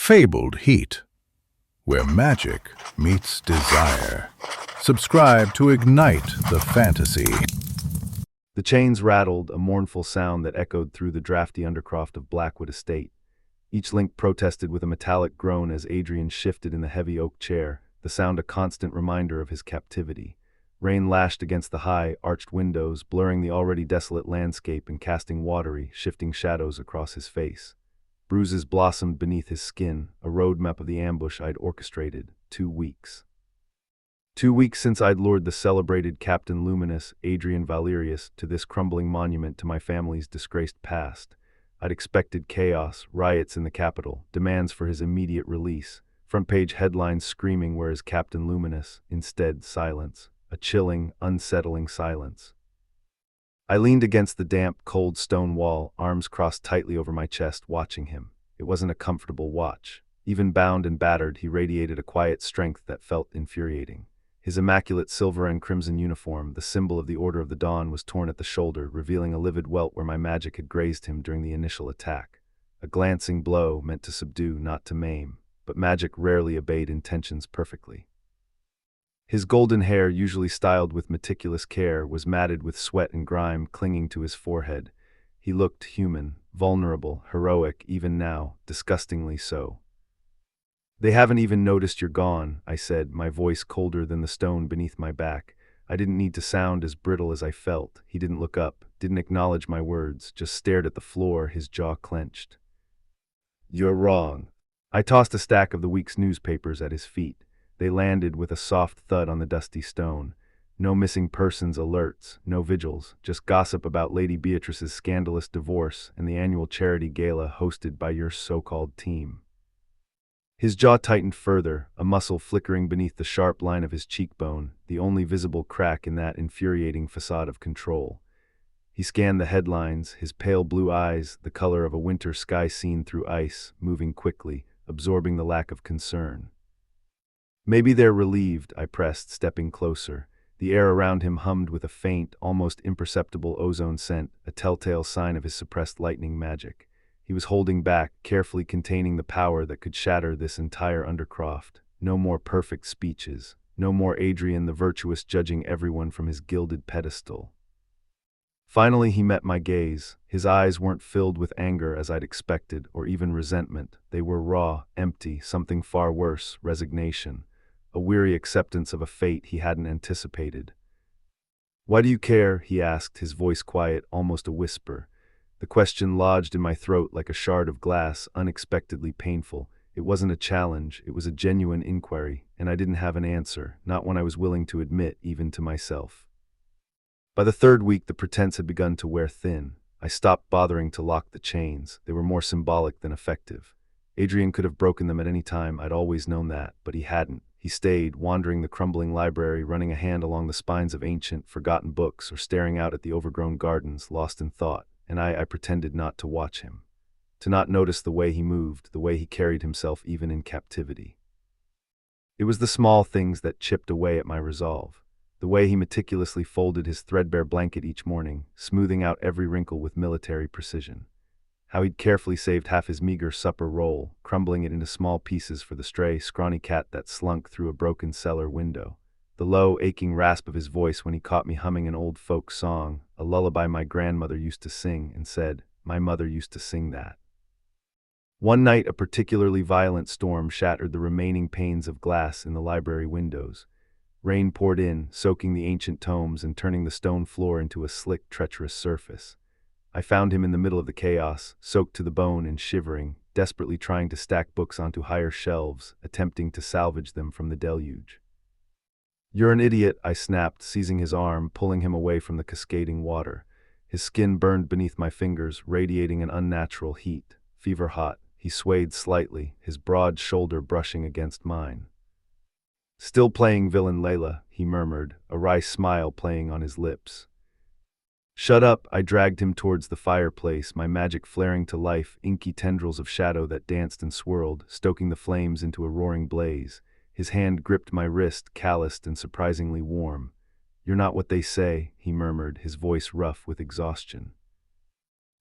fabled heat, where magic meets desire. Subscribe to ignite the fantasy. The chains rattled, a mournful sound that echoed through the drafty undercroft of Blackwood Estate. Each link protested with a metallic groan as Adrian shifted in the heavy oak chair, the sound a constant reminder of his captivity. Rain lashed against the high, arched windows, blurring the already desolate landscape and casting watery, shifting shadows across his face. Bruises blossomed beneath his skin, a roadmap of the ambush I'd orchestrated. 2 weeks. 2 weeks since I'd lured the celebrated Captain Luminous, Adrian Valerius, to this crumbling monument to my family's disgraced past. I'd expected chaos, riots in the capital, demands for his immediate release, front-page headlines screaming where is Captain Luminous. Instead, silence. A chilling, unsettling silence. I leaned against the damp, cold stone wall, arms crossed tightly over my chest, watching him. It wasn't a comfortable watch. Even bound and battered, he radiated a quiet strength that felt infuriating. His immaculate silver and crimson uniform, the symbol of the Order of the Dawn, was torn at the shoulder, revealing a livid welt where my magic had grazed him during the initial attack. A glancing blow meant to subdue, not to maim, but magic rarely obeyed intentions perfectly. His golden hair, usually styled with meticulous care, was matted with sweat and grime clinging to his forehead. He looked human, vulnerable, heroic, even now, disgustingly so. "They haven't even noticed you're gone," I said, my voice colder than the stone beneath my back. I didn't need to sound as brittle as I felt. He didn't look up, didn't acknowledge my words, just stared at the floor, his jaw clenched. "You're wrong." I tossed a stack of the week's newspapers at his feet. They landed with a soft thud on the dusty stone. No missing persons alerts, no vigils, just gossip about Lady Beatrice's scandalous divorce and the annual charity gala hosted by your so-called team. His jaw tightened further, a muscle flickering beneath the sharp line of his cheekbone, the only visible crack in that infuriating facade of control. He scanned the headlines, his pale blue eyes, the color of a winter sky seen through ice, moving quickly, absorbing the lack of concern. "Maybe they're relieved," I pressed, stepping closer. The air around him hummed with a faint, almost imperceptible ozone scent, a telltale sign of his suppressed lightning magic. He was holding back, carefully containing the power that could shatter this entire undercroft. No more perfect speeches. No more Adrian the virtuous judging everyone from his gilded pedestal. Finally he met my gaze. His eyes weren't filled with anger as I'd expected, or even resentment. They were raw, empty, something far worse, resignation. A weary acceptance of a fate he hadn't anticipated. "Why do you care?" he asked, his voice quiet, almost a whisper. The question lodged in my throat like a shard of glass, unexpectedly painful. It wasn't a challenge, it was a genuine inquiry, and I didn't have an answer, not one I was willing to admit, even to myself. By the 3rd week, the pretense had begun to wear thin. I stopped bothering to lock the chains. They were more symbolic than effective. Adrian could have broken them at any time, I'd always known that, but he hadn't. He stayed, wandering the crumbling library, running a hand along the spines of ancient, forgotten books, or staring out at the overgrown gardens, lost in thought, and I pretended not to watch him, to not notice the way he moved, the way he carried himself even in captivity. It was the small things that chipped away at my resolve. The way he meticulously folded his threadbare blanket each morning, smoothing out every wrinkle with military precision. How he'd carefully saved half his meager supper roll, crumbling it into small pieces for the stray, scrawny cat that slunk through a broken cellar window. The low, aching rasp of his voice when he caught me humming an old folk song, a lullaby my grandmother used to sing, and said, "My mother used to sing that." One night, a particularly violent storm shattered the remaining panes of glass in the library windows. Rain poured in, soaking the ancient tomes and turning the stone floor into a slick, treacherous surface. I found him in the middle of the chaos, soaked to the bone and shivering, desperately trying to stack books onto higher shelves, attempting to salvage them from the deluge. "You're an idiot," I snapped, seizing his arm, pulling him away from the cascading water. His skin burned beneath my fingers, radiating an unnatural heat. Fever hot, he swayed slightly, his broad shoulder brushing against mine. "Still playing villain Layla," he murmured, a wry smile playing on his lips. "Shut up." I dragged him towards the fireplace, my magic flaring to life, inky tendrils of shadow that danced and swirled, stoking the flames into a roaring blaze. His hand gripped my wrist, calloused and surprisingly warm. "You're not what they say," he murmured, his voice rough with exhaustion.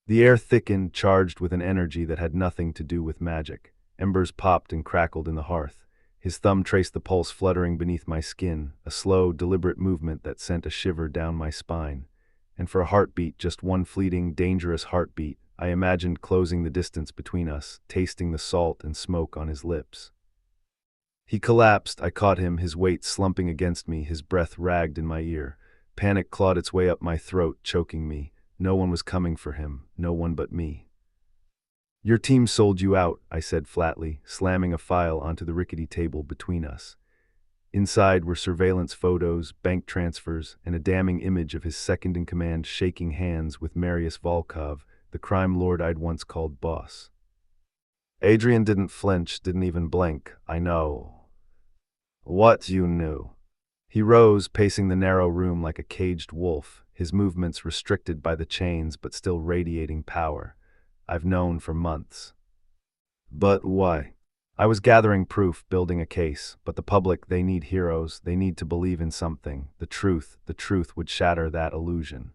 The air thickened, charged with an energy that had nothing to do with magic. Embers popped and crackled in the hearth. His thumb traced the pulse fluttering beneath my skin, a slow, deliberate movement that sent a shiver down my spine. And for a heartbeat, just one fleeting, dangerous heartbeat, I imagined closing the distance between us, tasting the salt and smoke on his lips. He collapsed. I caught him, his weight slumping against me, his breath ragged in my ear. Panic clawed its way up my throat, choking me. No one was coming for him, no one but me. "Your team sold you out," I said flatly, slamming a file onto the rickety table between us. Inside were surveillance photos, bank transfers, and a damning image of his second-in-command shaking hands with Marius Volkov, the crime lord I'd once called boss. Adrian didn't flinch, didn't even blink. "I know." "What you knew?" He rose, pacing the narrow room like a caged wolf, his movements restricted by the chains but still radiating power. "I've known for months." "But why?" "I was gathering proof, building a case, but the public, they need heroes, they need to believe in something. The truth would shatter that illusion."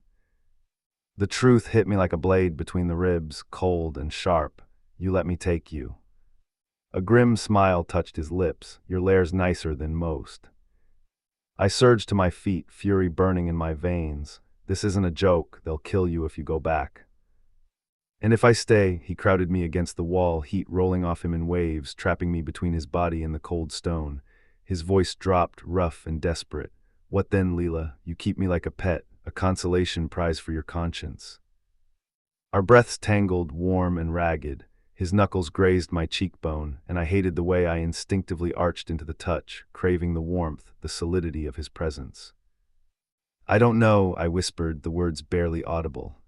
The truth hit me like a blade between the ribs, cold and sharp. "You let me take you." A grim smile touched his lips. "Your lair's nicer than most." I surged to my feet, fury burning in my veins. "This isn't a joke, they'll kill you if you go back." "And if I stay," he crowded me against the wall, heat rolling off him in waves, trapping me between his body and the cold stone. His voice dropped, rough and desperate. "What then, Leela? You keep me like a pet, a consolation prize for your conscience." Our breaths tangled, warm and ragged. His knuckles grazed my cheekbone, and I hated the way I instinctively arched into the touch, craving the warmth, the solidity of his presence. "I don't know," I whispered, the words barely audible.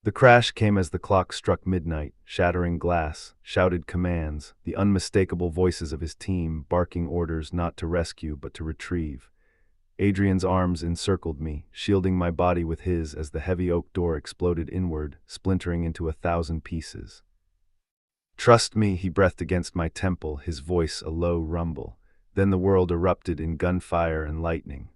The crash came as the clock struck midnight, shattering glass, shouted commands, the unmistakable voices of his team, barking orders not to rescue but to retrieve. Adrian's arms encircled me, shielding my body with his as the heavy oak door exploded inward, splintering into 1,000 pieces. "Trust me," he breathed against my temple, his voice a low rumble. Then the world erupted in gunfire and lightning.